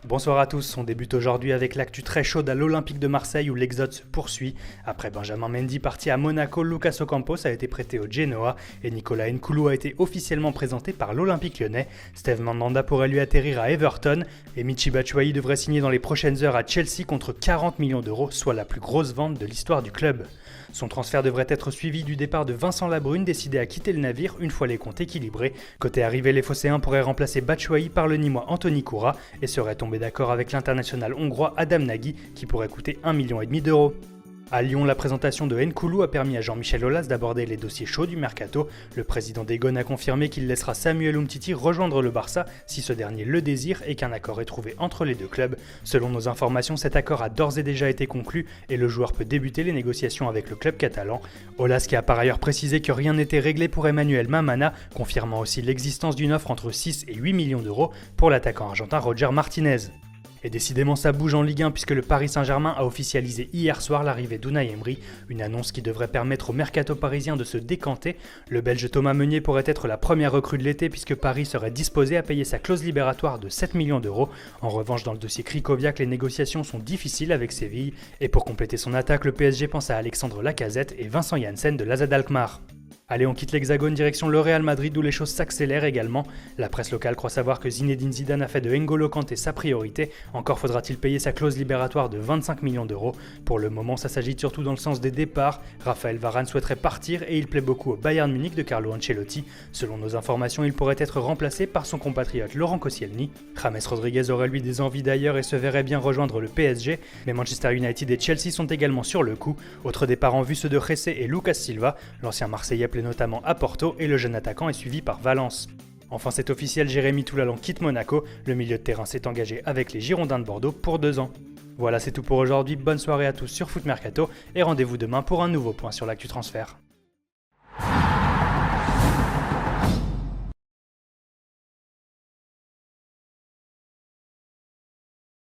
Bonsoir à tous, on débute aujourd'hui avec l'actu très chaude à l'Olympique de Marseille où l'exode se poursuit. Après Benjamin Mendy parti à Monaco, Lucas Ocampos a été prêté au Genoa et Nicolas Nkoulou a été officiellement présenté par l'Olympique lyonnais. Steve Mandanda pourrait lui atterrir à Everton et Michy Batshuayi devrait signer dans les prochaines heures à Chelsea contre 40 millions d'euros, soit la plus grosse vente de l'histoire du club. Son transfert devrait être suivi du départ de Vincent Labrune, décidé à quitter le navire une fois les comptes équilibrés. Côté arrivée, les Phocéens pourraient remplacer Batshuayi par le Nîmois Anthony Koura et seraient tombés d'accord avec l'international hongrois Adam Nagy qui pourrait coûter 1,5 million d'euros. À Lyon, la présentation de Nkoulou a permis à Jean-Michel Aulas d'aborder les dossiers chauds du mercato. Le président d'Egon a confirmé qu'il laissera Samuel Umtiti rejoindre le Barça si ce dernier le désire et qu'un accord est trouvé entre les deux clubs. Selon nos informations, cet accord a d'ores et déjà été conclu et le joueur peut débuter les négociations avec le club catalan. Aulas qui a par ailleurs précisé que rien n'était réglé pour Emmanuel Mamana, confirmant aussi l'existence d'une offre entre 6 et 8 millions d'euros pour l'attaquant argentin Roger Martinez. Et décidément ça bouge en Ligue 1 puisque le Paris Saint-Germain a officialisé hier soir l'arrivée d'Unai Emery, une annonce qui devrait permettre au mercato parisien de se décanter. Le Belge Thomas Meunier pourrait être la première recrue de l'été puisque Paris serait disposé à payer sa clause libératoire de 7 millions d'euros. En revanche, dans le dossier Krikoviak, les négociations sont difficiles avec Séville. Et pour compléter son attaque, le PSG pense à Alexandre Lacazette et Vincent Janssen de l'AZ Alkmaar. Allez, on quitte l'Hexagone direction le Real Madrid où les choses s'accélèrent également. La presse locale croit savoir que Zinedine Zidane a fait de N'Golo Kanté sa priorité. Encore faudra-t-il payer sa clause libératoire de 25 millions d'euros. Pour le moment, ça s'agit surtout dans le sens des départs. Raphaël Varane souhaiterait partir et il plaît beaucoup au Bayern Munich de Carlo Ancelotti. Selon nos informations, il pourrait être remplacé par son compatriote Laurent Koscielny. James Rodriguez aurait lui des envies d'ailleurs et se verrait bien rejoindre le PSG. Mais Manchester United et Chelsea sont également sur le coup. Autres départs en vue, ceux de Jessé et Lucas Silva. L'ancien Marseillais notamment à Porto et le jeune attaquant est suivi par Valence. Enfin c'est officiel, Jérémy Toulalan quitte Monaco, le milieu de terrain s'est engagé avec les Girondins de Bordeaux pour 2 ans. Voilà, c'est tout pour aujourd'hui, bonne soirée à tous sur Foot Mercato et rendez-vous demain pour un nouveau point sur l'actu transfert.